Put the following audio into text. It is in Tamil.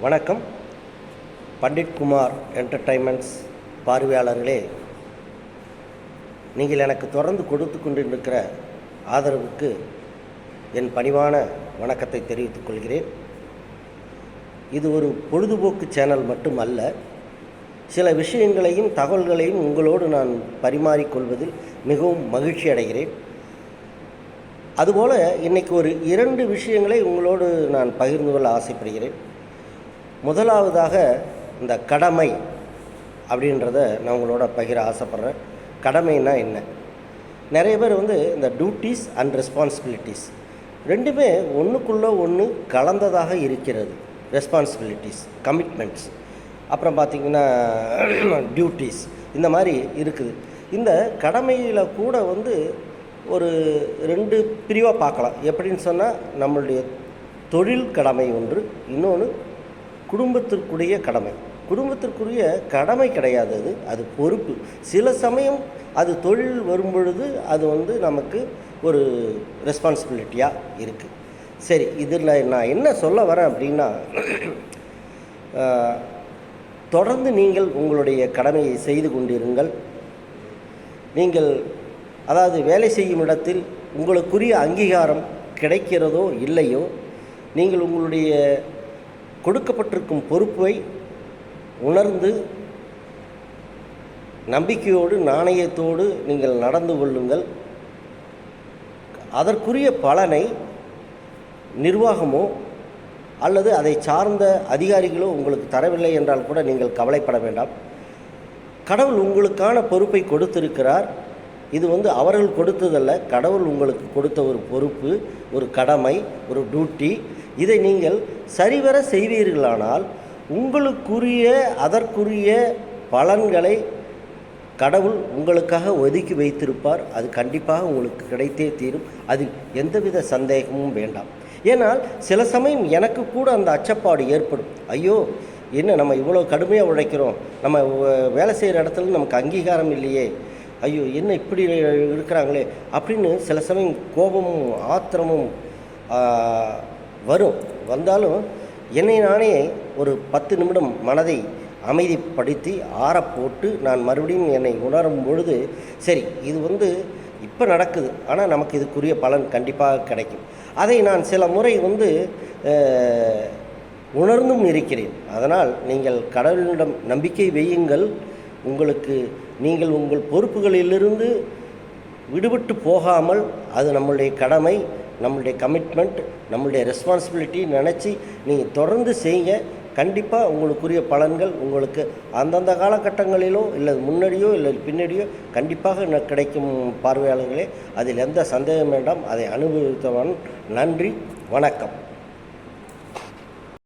வணக்கம். பண்டிட் குமார் என்டர்டைன்மெண்ட்ஸ் பார்வையாளர்களே, நீங்கள் எனக்கு தொடர்ந்து கொடுத்து கொண்டிருக்கிற ஆதரவுக்கு என் பணிவான வணக்கத்தை தெரிவித்துக் கொள்கிறேன். இது ஒரு பொழுதுபோக்கு சேனல் மட்டுமல்ல, சில விஷயங்களையும் தகவல்களையும் உங்களோடு நான் பரிமாறிக்கொள்வதில் மிகவும் மகிழ்ச்சி அடைகிறேன். அதுபோல் இன்றைக்கி ஒரு 2 விஷயங்களை உங்களோடு நான் பகிர்ந்து கொள்ள ஆசைப்படுகிறேன். முதலாவதாக இந்த கடமை அப்படின்றத நான் உங்களோட பகிர ஆசைப்பட்றேன். கடமைன்னா என்ன? நிறைய பேர் இந்த டியூட்டிஸ் அண்ட் ரெஸ்பான்சிபிலிட்டிஸ் ரெண்டுமே ஒன்றுக்குள்ளே ஒன்று கலந்ததாக இருக்கிறது. ரெஸ்பான்சிபிலிட்டிஸ், கமிட்மெண்ட்ஸ், அப்புறம் பார்த்திங்கன்னா டியூட்டிஸ், இந்த மாதிரி இருக்குது. இந்த கடமையில் கூட ஒரு 2 பிரிவாக பார்க்கலாம். எப்படின்னு சொன்னால், நம்மளுடைய தொழில் கடமை ஒன்று, இன்னொன்று குடும்பத்திற்குரிய கடமை. குடும்பத்திற்குரிய கடமை கிடையாது, அது பொறுப்பு. சில சமயம் அது தொழில் வரும்பொழுது அது நமக்கு ஒரு ரெஸ்பான்சிபிலிட்டியாக இருக்குது. சரி, இதில் நான் என்ன சொல்ல வரேன் அப்படின்னா, தொடர்ந்து நீங்கள் உங்களுடைய கடமையை செய்து கொண்டிருங்கள். நீங்கள் அதாவது வேலை செய்யும் இடத்தில் உங்களுக்குரிய அங்கீகாரம் கிடைக்கிறதோ இல்லையோ, நீங்கள் உங்களுடைய கொடுக்கப்பட்டிருக்கும் பொறுப்பை உணர்ந்து நம்பிக்கையோடு நாணயத்தோடு நீங்கள் நடந்து கொள்ளுங்கள். அதற்குரிய பலனை நிர்வாகமோ அல்லது அதை சார்ந்த அதிகாரிகளோ உங்களுக்கு தரவில்லை என்றால் கூட நீங்கள் கவலைப்பட வேண்டாம். கடவுள் உங்களுக்கான பொறுப்பை கொடுத்திருக்கிறார். இது அவர்கள் கொடுத்ததல்ல, கடவுள் உங்களுக்கு கொடுத்த ஒரு பொறுப்பு, ஒரு கடமை, ஒரு டியூட்டி. இதை நீங்கள் சரிவர செய்வீர்களானால் உங்களுக்குரிய அதற்குரிய பலன்களை கடவுள் உங்களுக்காக ஒதுக்கி வைத்திருப்பார். அது கண்டிப்பாக உங்களுக்கு கிடைத்தே தீரும். அதில் எந்தவித சந்தேகமும் வேண்டாம். ஏன்னால் சில சமயம் எனக்கு கூட அந்த அச்சப்பாடு ஏற்படும். ஐயோ, என்ன நம்ம இவ்வளோ கடுமையாக உழைக்கிறோம், நம்ம வேலை செய்கிற இடத்துல நமக்கு அங்கீகாரம் இல்லையே, ஐயோ என்ன இப்படி இருக்கிறாங்களே அப்படின்னு சில சமயம் கோபமும் ஆத்திரமும் வந்தாலும் என்னை நானே ஒரு 10 நிமிடம் மனதை அமைதிப்படுத்தி ஆறப்போட்டு நான் மறுபடியும் என்னை உணரும் பொழுது, சரி இது இப்போ நடக்குது, ஆனால் நமக்கு இதுக்குரிய பலன் கண்டிப்பாக கிடைக்கும். அதை நான் சில முறை உணர்ந்தும் இருக்கிறேன். அதனால் நீங்கள் கடவுளிடம் நம்பிக்கை வையுங்கள். நீங்கள் உங்கள் பொறுப்புகளிலிருந்து விடுபட்டு போகாமல், அது நம்மளுடைய கடமை, நம்மளுடைய கமிட்மெண்ட், நம்மளுடைய ரெஸ்பான்சிபிலிட்டி நினச்சி நீங்கள் தொடர்ந்து செய்யுங்க. கண்டிப்பாக உங்களுக்குரிய பலன்கள் உங்களுக்கு அந்தந்த காலகட்டங்களிலோ இல்லை முன்னாடியோ இல்லை பின்னாடியோ கண்டிப்பாக கிடைக்கும். பார்வையாளர்களே, அதில் எந்த சந்தேகம் வேண்டாம். அதை அனுபவித்தவன். நன்றி, வணக்கம்.